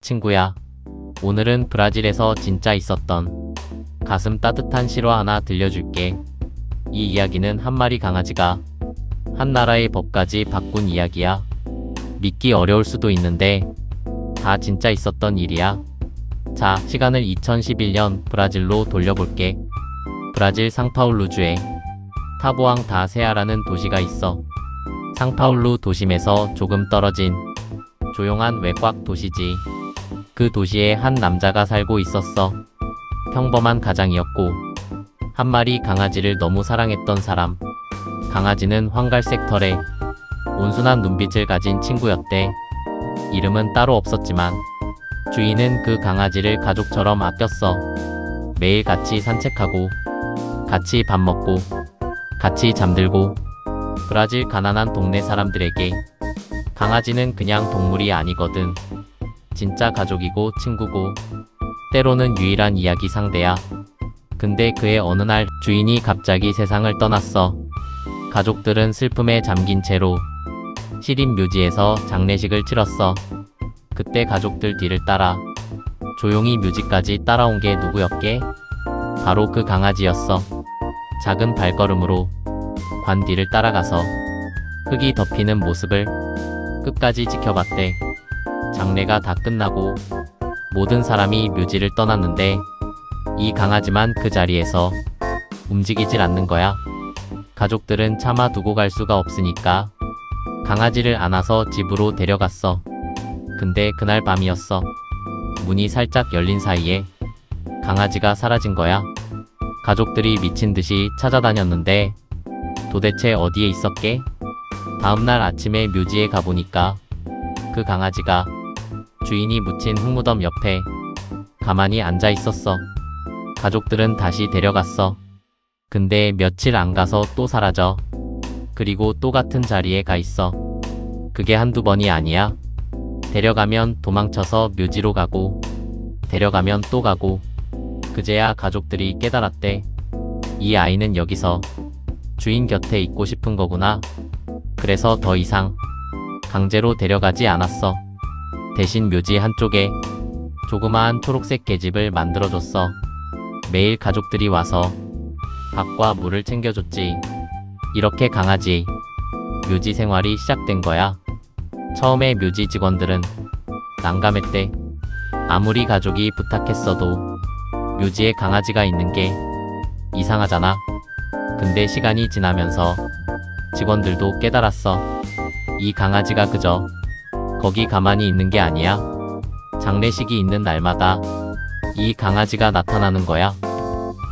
친구야, 오늘은 브라질에서 진짜 있었던 가슴 따뜻한 실화 하나 들려줄게. 이 이야기는 한 마리 강아지가 한 나라의 법까지 바꾼 이야기야. 믿기 어려울 수도 있는데 다 진짜 있었던 일이야. 자, 시간을 2011년 브라질로 돌려볼게. 브라질 상파울루주에 타보앙 다 세아라는 도시가 있어. 상파울루 도심에서 조금 떨어진 조용한 외곽 도시지. 그 도시에 한 남자가 살고 있었어. 평범한 가장이었고 한 마리 강아지를 너무 사랑했던 사람. 강아지는 황갈색 털에 온순한 눈빛을 가진 친구였대. 이름은 따로 없었지만 주인은 그 강아지를 가족처럼 아꼈어. 매일 같이 산책하고 같이 밥 먹고 같이 잠들고. 브라질 가난한 동네 사람들에게 강아지는 그냥 동물이 아니거든. 진짜 가족이고 친구고 때로는 유일한 이야기 상대야. 근데 그의 어느 날 주인이 갑자기 세상을 떠났어. 가족들은 슬픔에 잠긴 채로 시립 묘지에서 장례식을 치렀어. 그때 가족들 뒤를 따라 조용히 묘지까지 따라온 게 누구였게? 바로 그 강아지였어. 작은 발걸음으로 관 뒤를 따라가서 흙이 덮이는 모습을 끝까지 지켜봤대. 장례가 다 끝나고 모든 사람이 묘지를 떠났는데 이 강아지만 그 자리에서 움직이질 않는 거야. 가족들은 차마 두고 갈 수가 없으니까 강아지를 안아서 집으로 데려갔어. 근데 그날 밤이었어. 문이 살짝 열린 사이에 강아지가 사라진 거야. 가족들이 미친 듯이 찾아다녔는데 도대체 어디에 있었게? 다음날 아침에 묘지에 가보니까 그 강아지가 주인이 묻힌 흙무덤 옆에 가만히 앉아 있었어. 가족들은 다시 데려갔어. 근데 며칠 안 가서 또 사라져. 그리고 또 같은 자리에 가 있어. 그게 한두 번이 아니야. 데려가면 도망쳐서 묘지로 가고 데려가면 또 가고. 그제야 가족들이 깨달았대. 이 아이는 여기서 주인 곁에 있고 싶은 거구나. 그래서 더 이상 강제로 데려가지 않았어. 대신 묘지 한쪽에 조그마한 초록색 계집을 만들어줬어. 매일 가족들이 와서 밥과 물을 챙겨줬지. 이렇게 강아지 묘지 생활이 시작된 거야. 처음에 묘지 직원들은 난감했대. 아무리 가족이 부탁했어도 묘지에 강아지가 있는 게 이상하잖아. 근데 시간이 지나면서 직원들도 깨달았어. 이 강아지가 그저 거기 가만히 있는 게 아니야. 장례식이 있는 날마다 이 강아지가 나타나는 거야.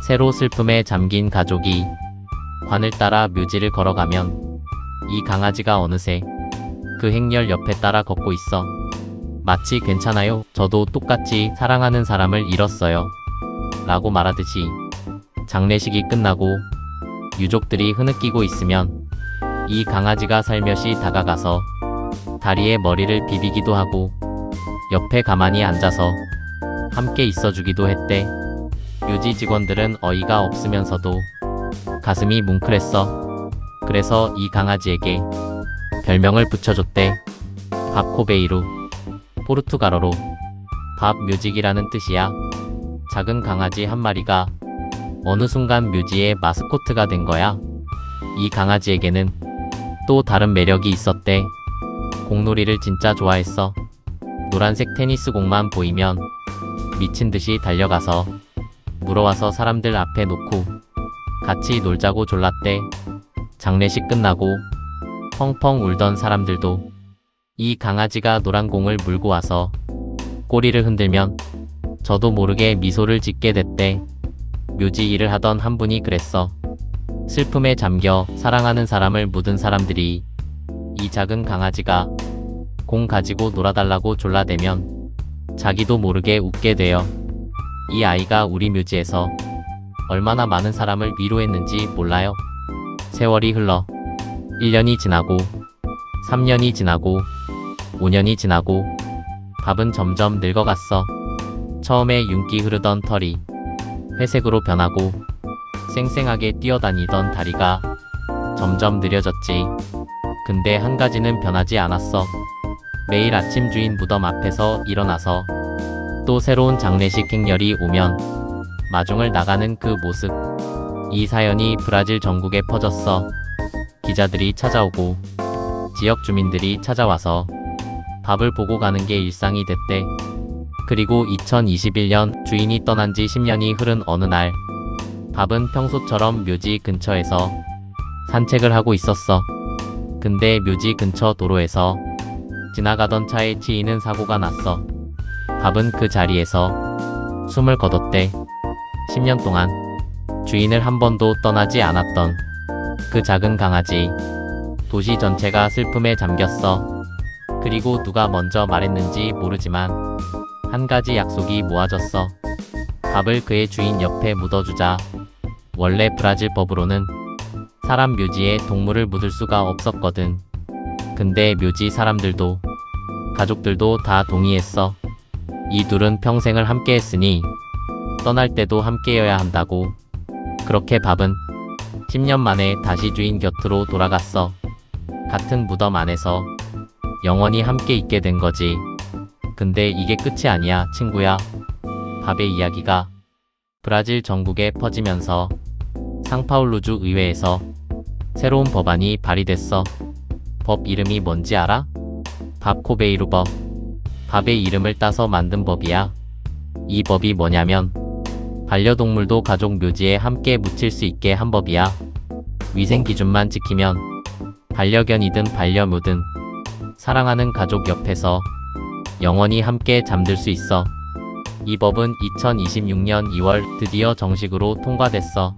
새로 슬픔에 잠긴 가족이 관을 따라 묘지를 걸어가면 이 강아지가 어느새 그 행렬 옆에 따라 걷고 있어. 마치 괜찮아요, 저도 똑같이 사랑하는 사람을 잃었어요 라고 말하듯이. 장례식이 끝나고 유족들이 흐느끼고 있으면 이 강아지가 살며시 다가가서 다리에 머리를 비비기도 하고 옆에 가만히 앉아서 함께 있어주기도 했대. 묘지 직원들은 어이가 없으면서도 가슴이 뭉클했어. 그래서 이 강아지에게 별명을 붙여줬대. 밥코베이루. 포르투갈어로 밥 묘직이라는 뜻이야. 작은 강아지 한 마리가 어느 순간 묘지의 마스코트가 된 거야. 이 강아지에게는 또 다른 매력이 있었대. 공놀이를 진짜 좋아했어. 노란색 테니스 공만 보이면 미친 듯이 달려가서 물어와서 사람들 앞에 놓고 같이 놀자고 졸랐대. 장례식 끝나고 펑펑 울던 사람들도 이 강아지가 노란 공을 물고 와서 꼬리를 흔들면 저도 모르게 미소를 짓게 됐대. 묘지 일을 하던 한 분이 그랬어. 슬픔에 잠겨 사랑하는 사람을 묻은 사람들이 이 작은 강아지가 공 가지고 놀아달라고 졸라대면 자기도 모르게 웃게 돼요. 이 아이가 우리 묘지에서 얼마나 많은 사람을 위로했는지 몰라요. 세월이 흘러 1년이 지나고 3년이 지나고 5년이 지나고 밥은 점점 늙어갔어. 처음에 윤기 흐르던 털이 회색으로 변하고 쌩쌩하게 뛰어다니던 다리가 점점 느려졌지. 근데 한 가지는 변하지 않았어. 매일 아침 주인 무덤 앞에서 일어나서 또 새로운 장례식 행렬이 오면 마중을 나가는 그 모습. 이 사연이 브라질 전국에 퍼졌어. 기자들이 찾아오고 지역 주민들이 찾아와서 밥을 보고 가는 게 일상이 됐대. 그리고 2021년 주인이 떠난 지 10년이 흐른 어느 날, 밥은 평소처럼 묘지 근처에서 산책을 하고 있었어. 근데 묘지 근처 도로에서 지나가던 차에 치이는 사고가 났어. 밥은 그 자리에서 숨을 거뒀대. 10년 동안 주인을 한 번도 떠나지 않았던 그 작은 강아지. 도시 전체가 슬픔에 잠겼어. 그리고 누가 먼저 말했는지 모르지만 한 가지 약속이 모아졌어. 밥을 그의 주인 옆에 묻어주자. 원래 브라질 법으로는 사람 묘지에 동물을 묻을 수가 없었거든. 근데 묘지 사람들도 가족들도 다 동의했어. 이 둘은 평생을 함께 했으니 떠날 때도 함께여야 한다고. 그렇게 밥은 10년 만에 다시 주인 곁으로 돌아갔어. 같은 무덤 안에서 영원히 함께 있게 된 거지. 근데 이게 끝이 아니야, 친구야. 밥의 이야기가 브라질 전국에 퍼지면서 상파울루주 의회에서 새로운 법안이 발의됐어. 법 이름이 뭔지 알아? 밥 코베이루 법. 밥의 이름을 따서 만든 법이야. 이 법이 뭐냐면 반려동물도 가족 묘지에 함께 묻힐 수 있게 한 법이야. 위생 기준만 지키면 반려견이든 반려묘든 사랑하는 가족 옆에서 영원히 함께 잠들 수 있어. 이 법은 2026년 2월 드디어 정식으로 통과됐어.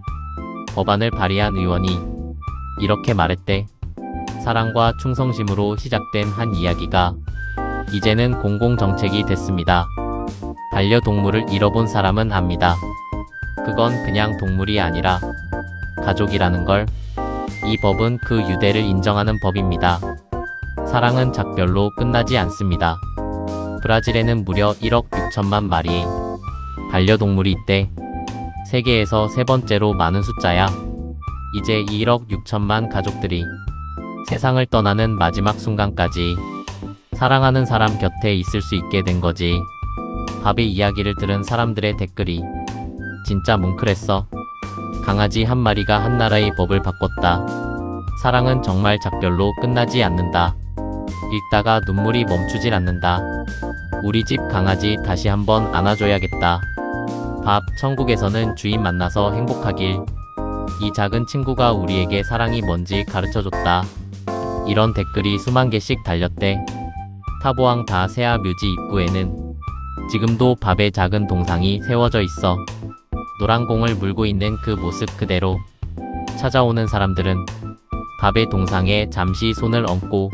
법안을 발의한 의원이 이렇게 말했대. 사랑과 충성심으로 시작된 한 이야기가 이제는 공공정책이 됐습니다. 반려동물을 잃어본 사람은 압니다. 그건 그냥 동물이 아니라 가족이라는 걸. 이 법은 그 유대를 인정하는 법입니다. 사랑은 작별로 끝나지 않습니다. 브라질에는 무려 1억 6천만 마리의 반려동물이 있대. 세계에서 세 번째로 많은 숫자야. 이제 1억 6천만 가족들이 세상을 떠나는 마지막 순간까지 사랑하는 사람 곁에 있을 수 있게 된 거지. 밥의 이야기를 들은 사람들의 댓글이 진짜 뭉클했어. 강아지 한 마리가 한 나라의 법을 바꿨다. 사랑은 정말 작별로 끝나지 않는다. 읽다가 눈물이 멈추질 않는다. 우리 집 강아지 다시 한번 안아줘야겠다. 밥, 천국에서는 주인 만나서 행복하길. 이 작은 친구가 우리에게 사랑이 뭔지 가르쳐줬다. 이런 댓글이 수만 개씩 달렸대. 타보앙 다 세아 묘지 입구에는 지금도 밥의 작은 동상이 세워져 있어. 노란 공을 물고 있는 그 모습 그대로. 찾아오는 사람들은 밥의 동상에 잠시 손을 얹고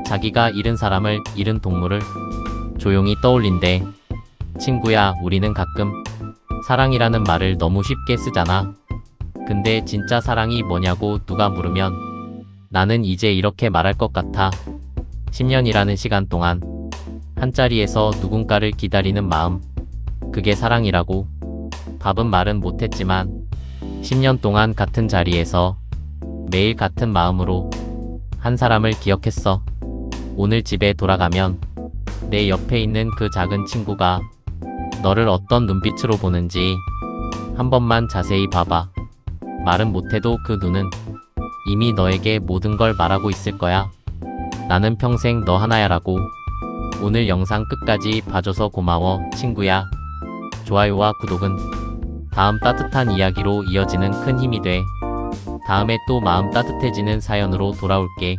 자기가 잃은 사람을, 잃은 동물을 조용히 떠올린대. 친구야, 우리는 가끔 사랑이라는 말을 너무 쉽게 쓰잖아. 근데 진짜 사랑이 뭐냐고 누가 물으면 나는 이제 이렇게 말할 것 같아. 10년이라는 시간 동안 한자리에서 누군가를 기다리는 마음, 그게 사랑이라고. 밥은 말은 못했지만 10년 동안 같은 자리에서 매일 같은 마음으로 한 사람을 기억했어. 오늘 집에 돌아가면 내 옆에 있는 그 작은 친구가 너를 어떤 눈빛으로 보는지 한 번만 자세히 봐봐. 말은 못해도 그 눈은 이미 너에게 모든 걸 말하고 있을 거야. 나는 평생 너 하나야라고. 오늘 영상 끝까지 봐줘서 고마워, 친구야. 좋아요와 구독은 다음 따뜻한 이야기로 이어지는 큰 힘이 돼. 다음에 또 마음 따뜻해지는 사연으로 돌아올게.